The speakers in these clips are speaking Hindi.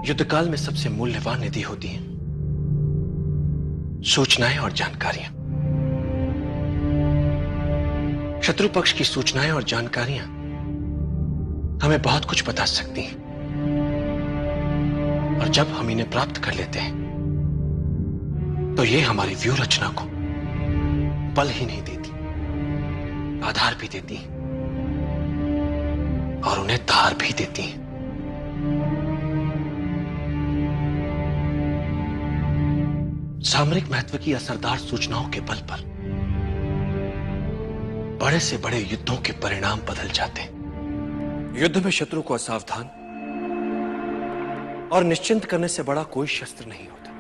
युद्धकाल में सबसे मूल्यवान निधि होती है सूचनाएं और जानकारियां। शत्रु पक्ष की सूचनाएं और जानकारियां हमें बहुत कुछ बता सकती हैं, और जब हम इन्हें प्राप्त कर लेते हैं तो ये हमारी व्यूह रचना को बल ही नहीं देती, आधार भी देती हैं और उन्हें धार भी देती हैं। सामरिक महत्व की असरदार सूचनाओं के बल पर बड़े से बड़े युद्धों के परिणाम बदल जाते हैं। युद्ध में शत्रु को असावधान और निश्चिंत करने से बड़ा कोई शस्त्र नहीं होता।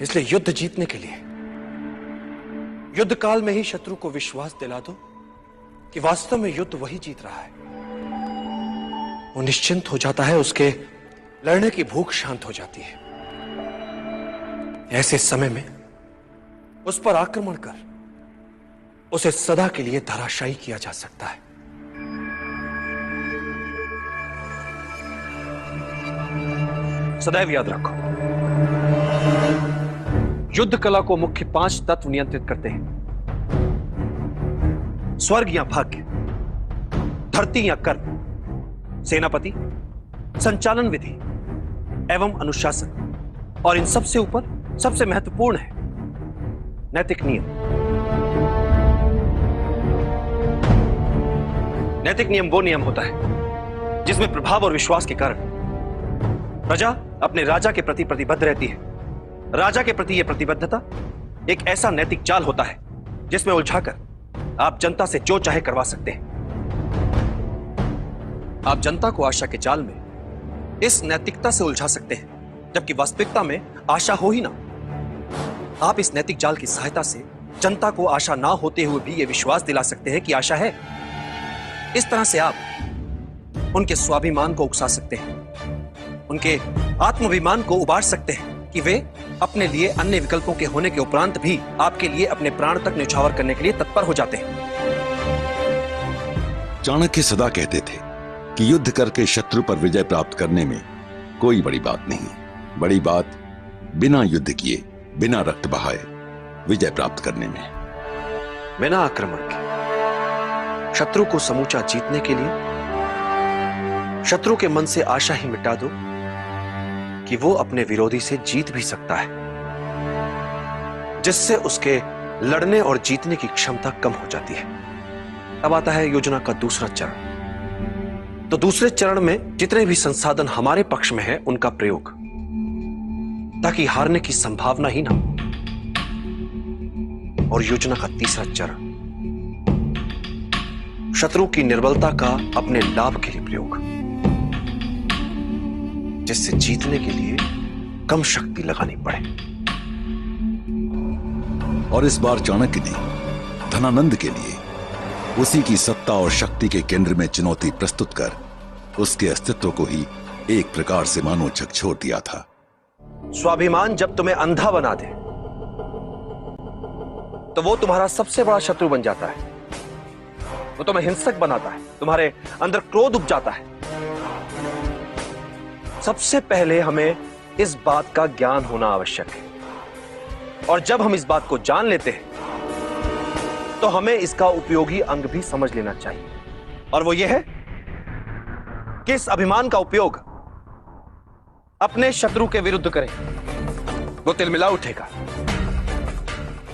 इसलिए युद्ध जीतने के लिए युद्ध काल में ही शत्रु को विश्वास दिला दो कि वास्तव में युद्ध वही जीत रहा है। वो निश्चिंत हो जाता है, उसके लड़ने की भूख शांत हो जाती है। ऐसे समय में उस पर आक्रमण कर उसे सदा के लिए धराशायी किया जा सकता है। सदैव याद रखो, युद्ध कला को मुख्य 5 तत्व नियंत्रित करते हैं। स्वर्ग या भाग्य, धरती या कर्म, सेनापति, संचालन विधि एवं अनुशासन, और इन सबसे ऊपर सबसे महत्वपूर्ण है नैतिक नियम। नैतिक नियम वो नियम होता है जिसमें प्रभाव और विश्वास के कारण प्रजा अपने राजा के प्रति प्रतिबद्ध रहती है। राजा के प्रति यह प्रतिबद्धता एक ऐसा नैतिक जाल होता है जिसमें उलझाकर आप जनता से जो चाहे करवा सकते हैं। आप जनता को आशा के जाल में इस नैतिकता से उलझा सकते हैं, जबकि वास्तविकता में आशा हो ही ना। आप इस नैतिक जाल की सहायता से जनता को आशा ना होते हुए भी यह विश्वास दिला सकते हैं कि आशा है। इस तरह से आप उनके स्वाभिमान को उकसा सकते हैं, उनके आत्माभिमान को उबार सकते हैं कि वे अपने लिए अन्य विकल्पों के होने के उपरांत भी आपके लिए अपने प्राण तक न्यौछावर करने के लिए तत्पर हो जाते हैं। चाणक्य सदा कहते थे कि युद्ध करके शत्रु पर विजय प्राप्त करने में कोई बड़ी बात नहीं। बड़ी बात बिना युद्ध किए, बिना रक्त बहाए विजय प्राप्त करने में। बिना आक्रमण के शत्रु को समूचा जीतने के लिए शत्रु के मन से आशा ही मिटा दो कि वो अपने विरोधी से जीत भी सकता है, जिससे उसके लड़ने और जीतने की क्षमता कम हो जाती है। अब आता है योजना का दूसरा चरण। तो दूसरे चरण में जितने भी संसाधन हमारे पक्ष में है उनका प्रयोग, ताकि हारने की संभावना ही ना हो। और योजना का तीसरा चरण, शत्रु की निर्बलता का अपने लाभ के लिए प्रयोग, जिससे जीतने के लिए कम शक्ति लगानी पड़े। और इस बार चाणक्य ने धनानंद के लिए उसी की सत्ता और शक्ति के केंद्र में चुनौती प्रस्तुत कर उसके अस्तित्व को ही एक प्रकार से मानो झकझोर दिया था। स्वाभिमान जब तुम्हें अंधा बना दे तो वो तुम्हारा सबसे बड़ा शत्रु बन जाता है। वो तुम्हें हिंसक बनाता है, तुम्हारे अंदर क्रोध उपजाता है। सबसे पहले हमें इस बात का ज्ञान होना आवश्यक है, और जब हम इस बात को जान लेते हैं तो हमें इसका उपयोगी अंग भी समझ लेना चाहिए, और वो ये है कि इस अभिमान का उपयोग अपने शत्रु के विरुद्ध करें। वो तिलमिला उठेगा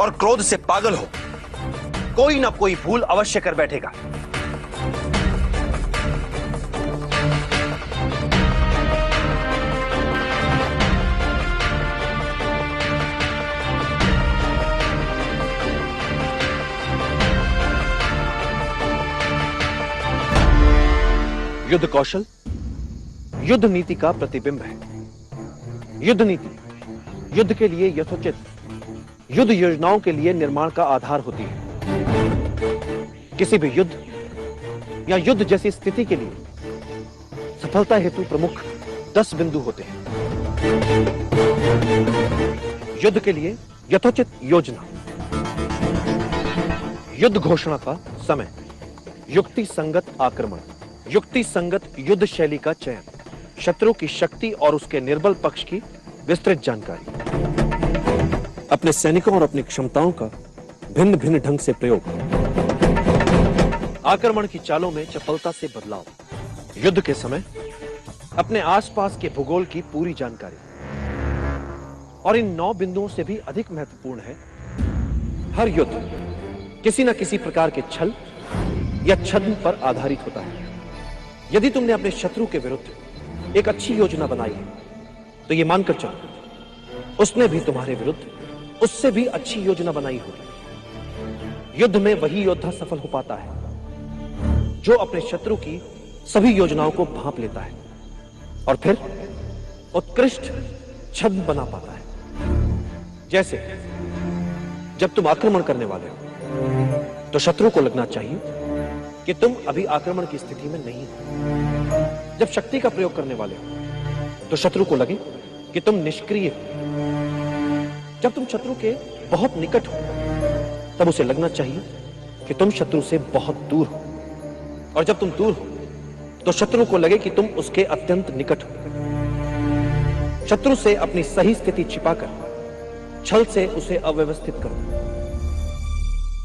और क्रोध से पागल हो कोई ना कोई भूल अवश्य कर बैठेगा। युद्ध कौशल युद्ध नीति का प्रतिबिंब है। युद्ध नीति युद्ध के लिए यथोचित युद्ध योजनाओं के लिए निर्माण का आधार होती है। किसी भी युद्ध या युद्ध जैसी स्थिति के लिए सफलता हेतु प्रमुख 10 बिंदु होते हैं। युद्ध के लिए यथोचित योजना, युद्ध घोषणा का समय, युक्ति संगत आक्रमण, युक्ति संगत युद्ध शैली का चयन, शत्रु की शक्ति और उसके निर्बल पक्ष की विस्तृत जानकारी, अपने सैनिकों और अपनी क्षमताओं का भिन्न भिन्न ढंग से प्रयोग, आक्रमण की चालों में चपलता से बदलाव, युद्ध के समय अपने आसपास के भूगोल की पूरी जानकारी। और इन 9 बिंदुओं से भी अधिक महत्वपूर्ण है, हर युद्ध किसी न किसी प्रकार के छल या छद्म पर आधारित होता है। यदि तुमने अपने शत्रु के विरुद्ध एक अच्छी योजना बनाई है, तो यह मानकर चलो उसने भी तुम्हारे विरुद्ध उससे भी अच्छी योजना बनाई होगी। युद्ध में वही योद्धा सफल हो पाता है जो अपने शत्रु की सभी योजनाओं को भांप लेता है और फिर उत्कृष्ट छद्म बना पाता है। जैसे जब तुम आक्रमण करने वाले हो तो शत्रु को लगना चाहिए कि तुम अभी आक्रमण की स्थिति में नहीं हो। जब शक्ति का प्रयोग करने वाले हो तो शत्रु को लगे कि तुम निष्क्रिय हो। जब तुम शत्रु के बहुत निकट हो तब उसे लगना चाहिए कि तुम शत्रु से बहुत दूर हो। और जब तुम दूर हो तो शत्रु को लगे कि तुम उसके अत्यंत निकट हो। शत्रु से अपनी सही स्थिति छिपाकर छल से उसे अव्यवस्थित करो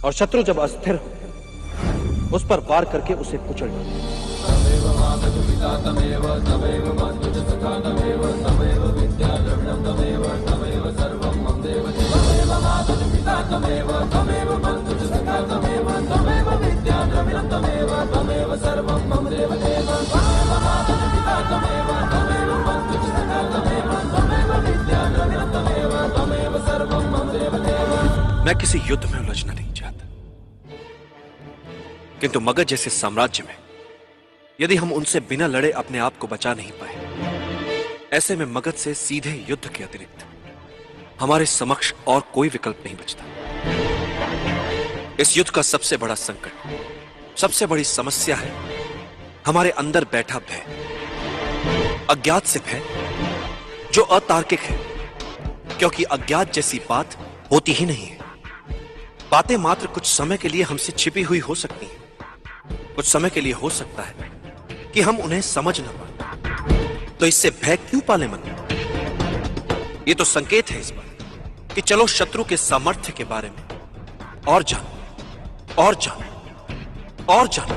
और शत्रु जब अस्थिर हो उस पर वार करके उसे कुचल दो। मैं किसी युद्ध में उलझना नहीं चाहता, किंतु मगध जैसे साम्राज्य में यदि हम उनसे बिना लड़े अपने आप को बचा नहीं पाए, ऐसे में मगध से सीधे युद्ध के अतिरिक्त हमारे समक्ष और कोई विकल्प नहीं बचता। इस युद्ध का सबसे बड़ा संकट, सबसे बड़ी समस्या है हमारे अंदर बैठा भय, अज्ञात से भय जो अतार्किक है, क्योंकि अज्ञात जैसी बात होती ही नहीं है। बातें मात्र कुछ समय के लिए हमसे छिपी हुई हो सकती हैं। कुछ समय के लिए हो सकता है कि हम उन्हें समझ न पाए, तो इससे भय क्यों पाले मन? ये तो संकेत है इस बात कि चलो शत्रु के सामर्थ्य के बारे में और जानो, और जानो, और जानो।